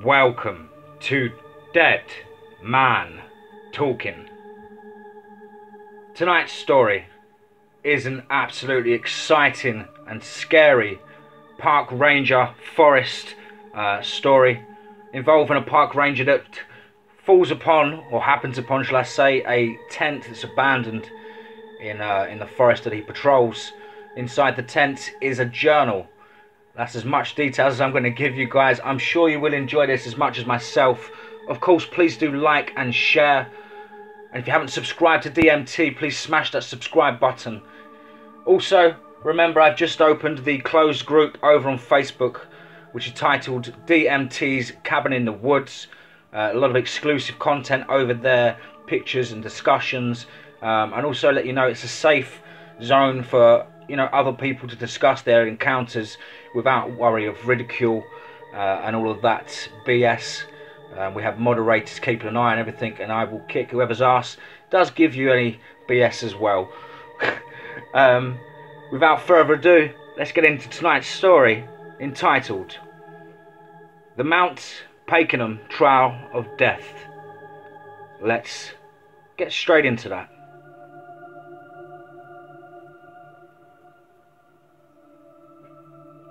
Welcome to Dead Man Talking. Tonight's story is an absolutely exciting and scary park ranger forest story involving a park ranger that falls upon, or happens upon, shall I say, a tent that's abandoned in the forest that he patrols. Inside the tent is a journal. That's as much details as I'm going to give you guys. I'm sure you will enjoy this as much as myself. Of course, please do like and share. And if you haven't subscribed to DMT, please smash that subscribe button. Also, remember, I've just opened the closed group over on Facebook, which is titled DMT's Cabin in the Woods. A lot of exclusive content over there, pictures and discussions. And also let you know it's a safe zone for other people to discuss their encounters without worry of ridicule and all of that BS. We have moderators keeping an eye on everything, and I will kick whoever's ass does give you any BS as well. Without further ado, let's get into tonight's story, entitled The Mount Pakenham Trail of Death. Let's get straight into that.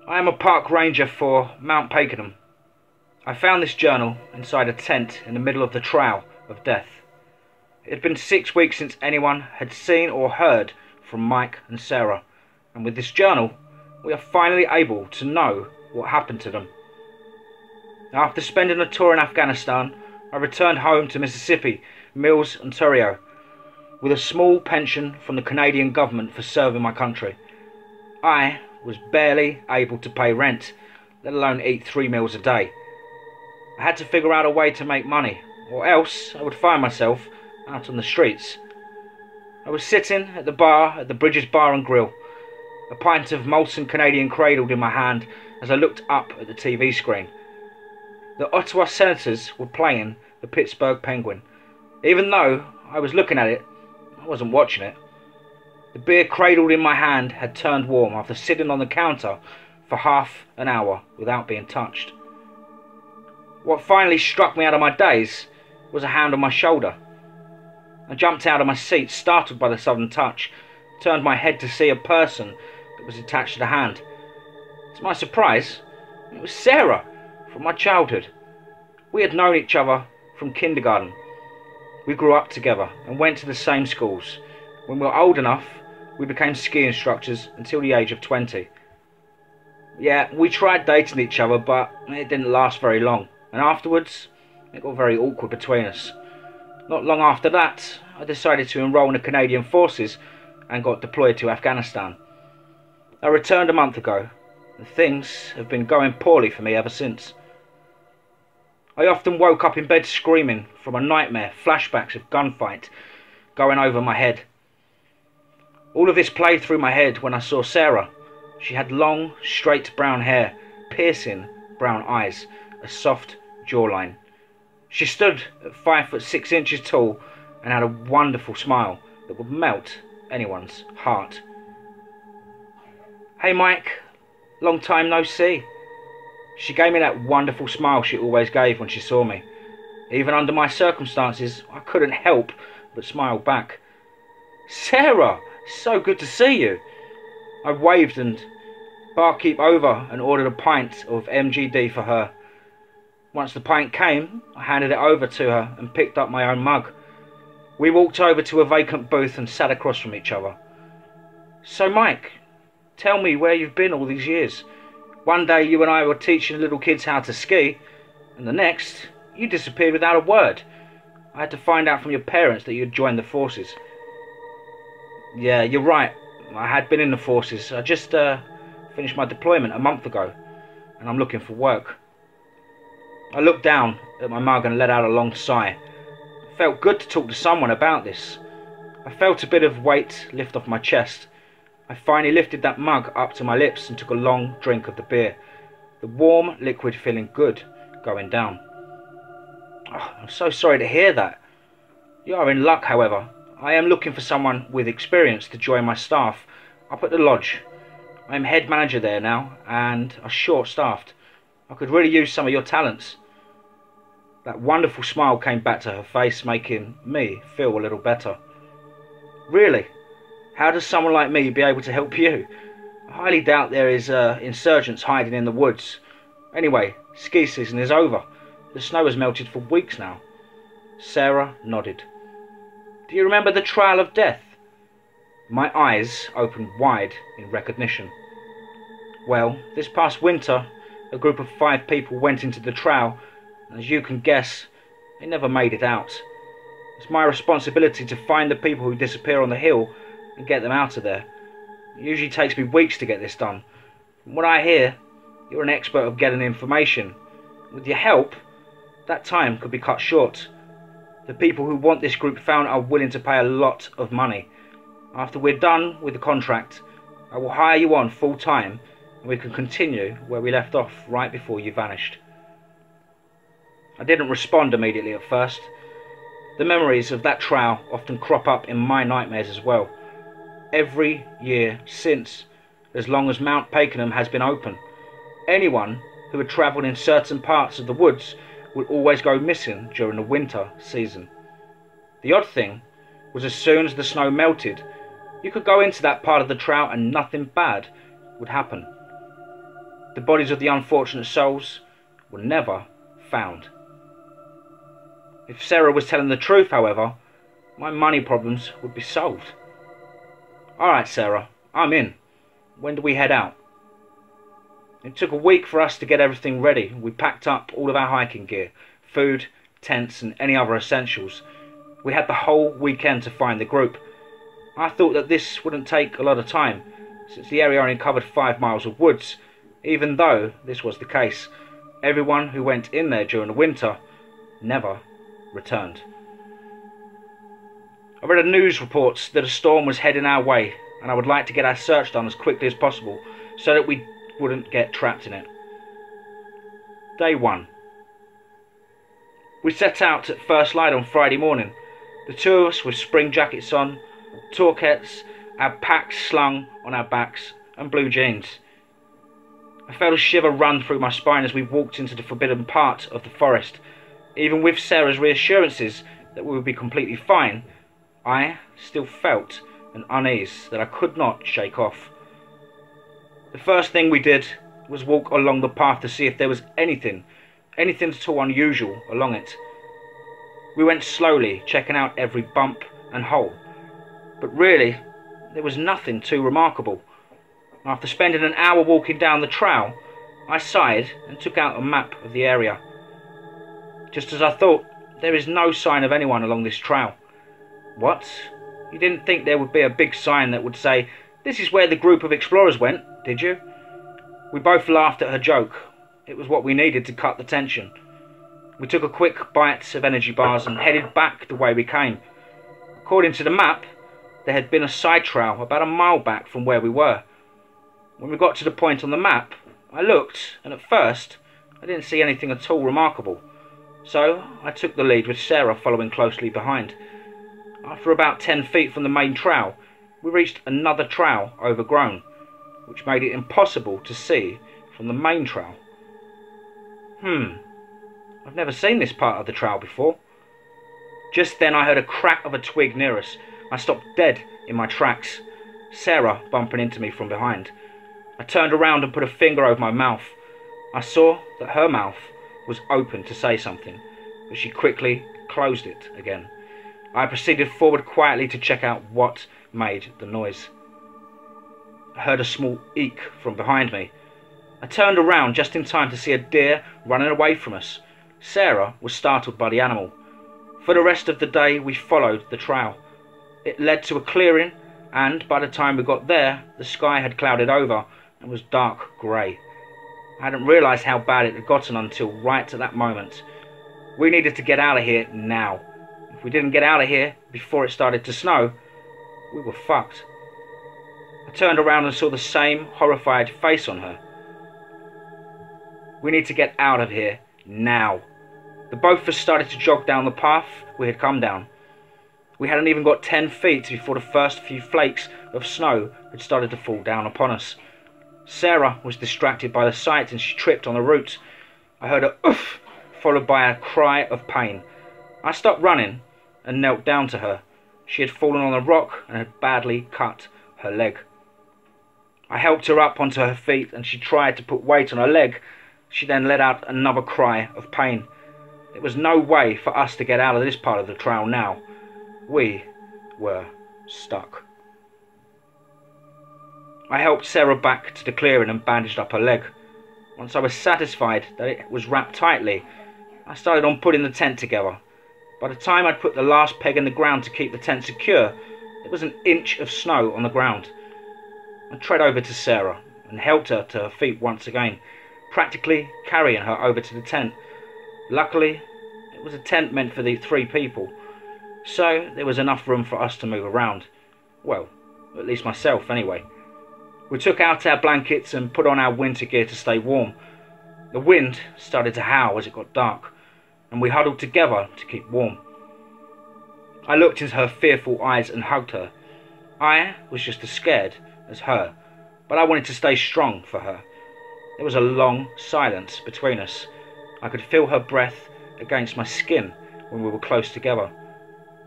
I am a park ranger for Mount Pakenham. I found this journal inside a tent in the middle of the Trail of Death. It had been 6 weeks since anyone had seen or heard from Mike and Sarah, and with this journal we are finally able to know what happened to them. After spending a tour in Afghanistan, I returned home to Mississippi, Mills, Ontario, with a small pension from the Canadian government for serving my country. I was barely able to pay rent, let alone eat 3 meals a day. I had to figure out a way to make money, or else I would find myself out on the streets. I was sitting at the bar at the Bridges Bar and Grill, a pint of Molson Canadian cradled in my hand as I looked up at the TV screen. The Ottawa Senators were playing the Pittsburgh Penguin. Even though I was looking at it, I wasn't watching it. The beer cradled in my hand had turned warm after sitting on the counter for half an hour without being touched. What finally struck me out of my daze was a hand on my shoulder. I jumped out of my seat, startled by the sudden touch, turned my head to see a person that was attached to the hand. To my surprise, it was Sarah from my childhood. We had known each other from kindergarten. We grew up together and went to the same schools. When we were old enough, we became ski instructors until the age of 20. Yeah, we tried dating each other, but it didn't last very long, and afterwards it got very awkward between us. Not long after that, I decided to enroll in the Canadian Forces and got deployed to Afghanistan. I returned a month ago, and things have been going poorly for me ever since. I often woke up in bed screaming from a nightmare, flashbacks of gunfight going over my head. All of this played through my head when I saw Sarah. She had long, straight brown hair, piercing brown eyes, a soft jawline. She stood at 5'6" tall and had a wonderful smile that would melt anyone's heart. "Hey Mike, long time no see." She gave me that wonderful smile she always gave when she saw me. Even under my circumstances, I couldn't help but smile back. "Sarah, so good to see you." I waved and barkeep over and ordered a pint of MGD for her. Once the pint came, I handed it over to her and picked up my own mug. We walked over to a vacant booth and sat across from each other. "So Mike, tell me where you've been all these years. One day you and I were teaching little kids how to ski, and the next, you disappeared without a word. I had to find out from your parents that you had joined the forces." "Yeah, you're right. I had been in the forces. I just finished my deployment a month ago, and I'm looking for work." I looked down at my mug and let out a long sigh. It felt good to talk to someone about this. I felt a bit of weight lift off my chest. I finally lifted that mug up to my lips and took a long drink of the beer. The warm liquid feeling good going down. Oh, I'm so sorry to hear that. You are in luck, however. I am looking for someone with experience to join my staff up at the lodge. I am head manager there now and are short-staffed. I could really use some of your talents. That wonderful smile came back to her face, making me feel a little better. Really? How does someone like me be able to help you? I highly doubt there is insurgents hiding in the woods. Anyway, ski season is over. The snow has melted for weeks now. Sarah nodded. Do you remember the Trail of Death? My eyes opened wide in recognition. Well, this past winter, a group of 5 people went into the trail, and as you can guess, they never made it out. It's my responsibility to find the people who disappear on the hill and get them out of there. It usually takes me weeks to get this done. From what I hear, you're an expert of getting information. With your help, that time could be cut short. The people who want this group found are willing to pay a lot of money. After we're done with the contract, I will hire you on full time and we can continue where we left off right before you vanished. I didn't respond immediately at first. The memories of that trail often crop up in my nightmares as well. Every year since, as long as Mount Pakenham has been open, anyone who had travelled in certain parts of the woods would always go missing during the winter season. The odd thing was, as soon as the snow melted, you could go into that part of the trail and nothing bad would happen. The bodies of the unfortunate souls were never found. If Sarah was telling the truth, however, my money problems would be solved. Alright, Sarah, I'm in. When do we head out? It took a week for us to get everything ready. We packed up all of our hiking gear, food, tents and any other essentials. We had the whole weekend to find the group. I thought that this wouldn't take a lot of time, since the area only covered 5 miles of woods. Even though this was the case, everyone who went in there during the winter never returned. I read a news report that a storm was heading our way, and I would like to get our search done as quickly as possible so that we wouldn't get trapped in it. Day 1. We set out at first light on Friday morning, the 2 of us with spring jackets on, torquettes, our packs slung on our backs and blue jeans. I felt a shiver run through my spine as we walked into the forbidden part of the forest. Even with Sarah's reassurances that we would be completely fine, I still felt an unease that I could not shake off. The first thing we did was walk along the path to see if there was anything at all unusual along it. We went slowly, checking out every bump and hole, but really there was nothing too remarkable. After spending an hour walking down the trail, I sighed and took out a map of the area. Just as I thought, there is no sign of anyone along this trail. What? You didn't think there would be a big sign that would say, "This is where the group of explorers went," did you? We both laughed at her joke. It was what we needed to cut the tension. We took a quick bite of energy bars and headed back the way we came. According to the map, there had been a side trail about a mile back from where we were. When we got to the point on the map, I looked, and at first I didn't see anything at all remarkable. So I took the lead with Sarah following closely behind. After about 10 feet from the main trail, we reached another trail overgrown, which made it impossible to see from the main trail. I've never seen this part of the trail before. Just then I heard a crack of a twig near us. I stopped dead in my tracks, Sarah bumping into me from behind. I turned around and put a finger over my mouth. I saw that her mouth was open to say something, but she quickly closed it again. I proceeded forward quietly to check out what made the noise. I heard a small eek from behind me. I turned around just in time to see a deer running away from us. Sarah was startled by the animal. For the rest of the day we followed the trail. It led to a clearing, and by the time we got there, the sky had clouded over and was dark grey. I hadn't realised how bad it had gotten until right at that moment. We needed to get out of here now. If If we didn't get out of here before it started to snow, we were fucked. I turned around and saw the same horrified face on her. We need to get out of here now. The both of us started to jog down the path we had come down. We hadn't even got 10 feet before the first few flakes of snow had started to fall down upon us. Sarah was distracted by the sight and she tripped on the roots. I heard a oof, followed by a cry of pain. I stopped running and knelt down to her. She had fallen on a rock and had badly cut her leg. I helped her up onto her feet and she tried to put weight on her leg. She then let out another cry of pain. There was no way for us to get out of this part of the trail now. We were stuck. I helped Sarah back to the clearing and bandaged up her leg. Once I was satisfied that it was wrapped tightly, I started on putting the tent together. By the time I'd put the last peg in the ground to keep the tent secure, there was an inch of snow on the ground. I tread over to Sarah and helped her to her feet once again, practically carrying her over to the tent. Luckily, it was a tent meant for the 3 people, so there was enough room for us to move around. Well, at least myself anyway. We took out our blankets and put on our winter gear to stay warm. The wind started to howl as it got dark, and we huddled together to keep warm. I looked into her fearful eyes and hugged her. I was just as scared as her, but I wanted to stay strong for her. There was a long silence between us. I could feel her breath against my skin when we were close together.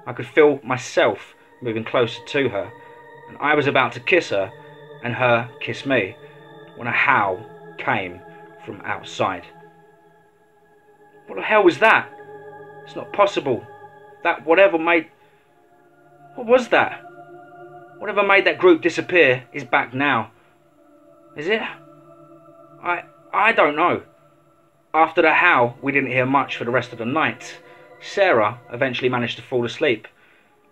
I could feel myself moving closer to her, and I was about to kiss her and her kiss me when a howl came from outside. What the hell was that? It's not possible. What was that? Whatever made that group disappear is back now. Is it? I don't know. After the howl, we didn't hear much for the rest of the night. Sarah eventually managed to fall asleep.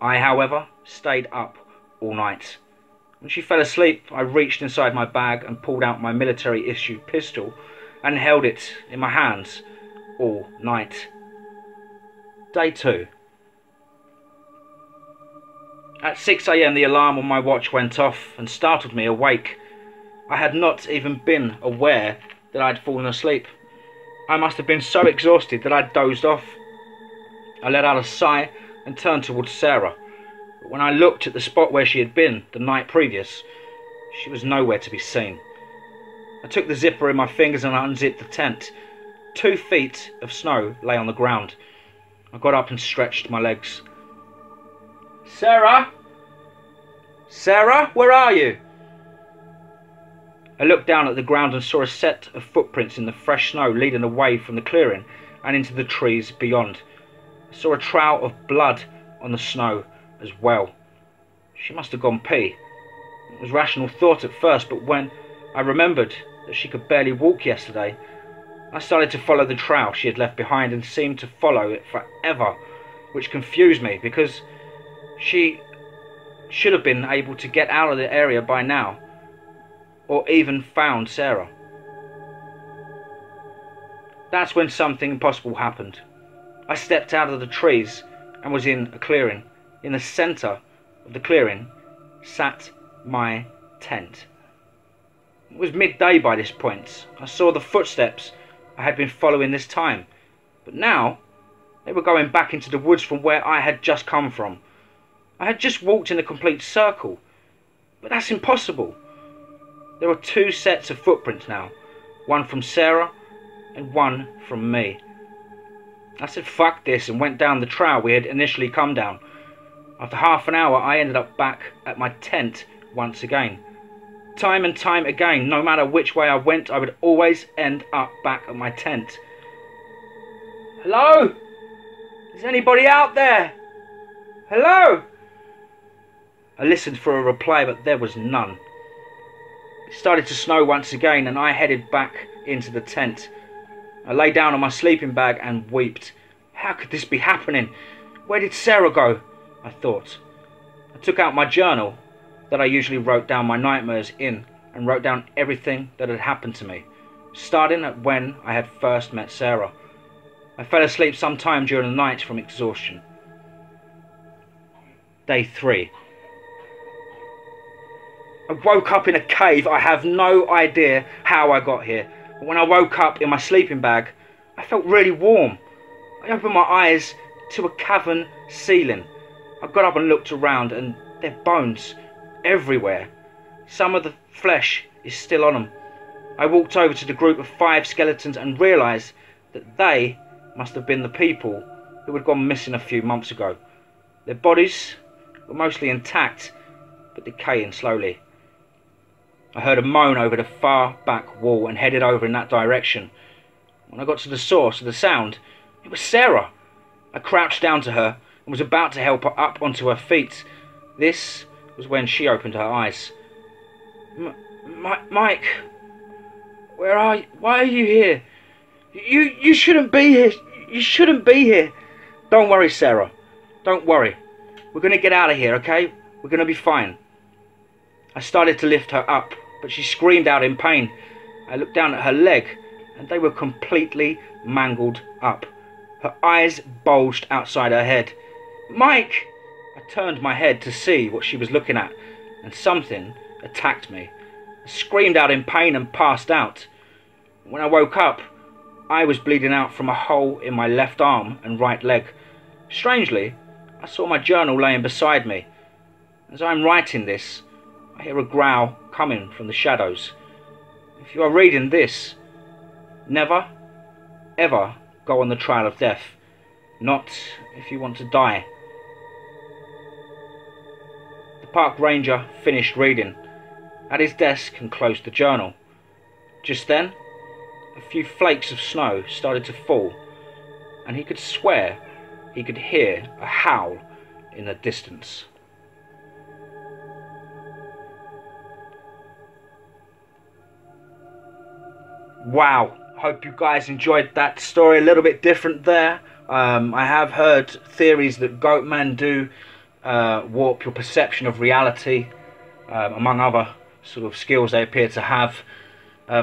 I, however, stayed up all night. When she fell asleep, I reached inside my bag and pulled out my military-issued pistol and held it in my hands all night. Day 2. At 6 AM the alarm on my watch went off and startled me awake. I had not even been aware that I had fallen asleep. I must have been so exhausted that I dozed off. I let out a sigh and turned towards Sarah. But when I looked at the spot where she had been the night previous, she was nowhere to be seen. I took the zipper in my fingers and unzipped the tent. 2 feet of snow lay on the ground. I got up and stretched my legs. Sarah? Sarah, where are you? I looked down at the ground and saw a set of footprints in the fresh snow leading away from the clearing and into the trees beyond. I saw a trail of blood on the snow as well. She must have gone pee. It was rational thought at first, but when I remembered that she could barely walk yesterday, I started to follow the trail she had left behind and seemed to follow it forever, which confused me because she should have been able to get out of the area by now, or even found Sarah. That's when something impossible happened. I stepped out of the trees and was in a clearing. In the centre of the clearing sat my tent. It was midday by this point. I saw the footsteps I had been following this time, but now they were going back into the woods from where I had just come from. I had just walked in a complete circle, but that's impossible. There were 2 sets of footprints now, one from Sarah and one from me. I said fuck this and went down the trail we had initially come down. After half an hour I ended up back at my tent once again. Time and time again, no matter which way I went, I would always end up back at my tent. Hello? Is anybody out there? Hello? I listened for a reply, but there was none. It started to snow once again and I headed back into the tent. I lay down on my sleeping bag and wept. How could this be happening? Where did Sarah go? I thought. I took out my journal that I usually wrote down my nightmares in and wrote down everything that had happened to me, starting at when I had first met Sarah. I fell asleep sometime during the night from exhaustion. Day 3. I woke up in a cave. I have no idea how I got here. But when I woke up in my sleeping bag, I felt really warm. I opened my eyes to a cavern ceiling. I got up and looked around, and there are bones everywhere. Some of the flesh is still on them. I walked over to the group of 5 skeletons and realised that they must have been the people who had gone missing a few months ago. Their bodies were mostly intact, but decaying slowly. I heard a moan over the far back wall and headed over in that direction. When I got to the source of the sound, it was Sarah. I crouched down to her and was about to help her up onto her feet. This was when she opened her eyes. Mike, where are you? Why are you here? You shouldn't be here. You shouldn't be here. Don't worry, Sarah. Don't worry. We're going to get out of here, okay? We're going to be fine. I started to lift her up, but she screamed out in pain. I looked down at her leg, and they were completely mangled up. Her eyes bulged outside her head. Mike! I turned my head to see what she was looking at, and something attacked me. I screamed out in pain and passed out. When I woke up, I was bleeding out from a hole in my left arm and right leg. Strangely, I saw my journal laying beside me. As I'm writing this, I hear a growl coming from the shadows. If you are reading this, never, ever go on the trail of death. Not if you want to die. The park ranger finished reading at his desk and closed the journal. Just then, a few flakes of snow started to fall, and he could swear he could hear a howl in the distance. Wow, hope you guys enjoyed that story. A little bit different there. I have heard theories that Goatman do warp your perception of reality, among other sort of skills they appear to have.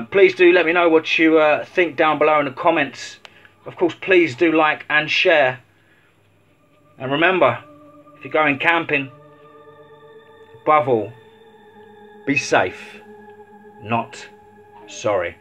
Please do let me know what you think down below in the comments. Of course, please do like and share. And remember, if you're going camping, above all, be safe, not sorry.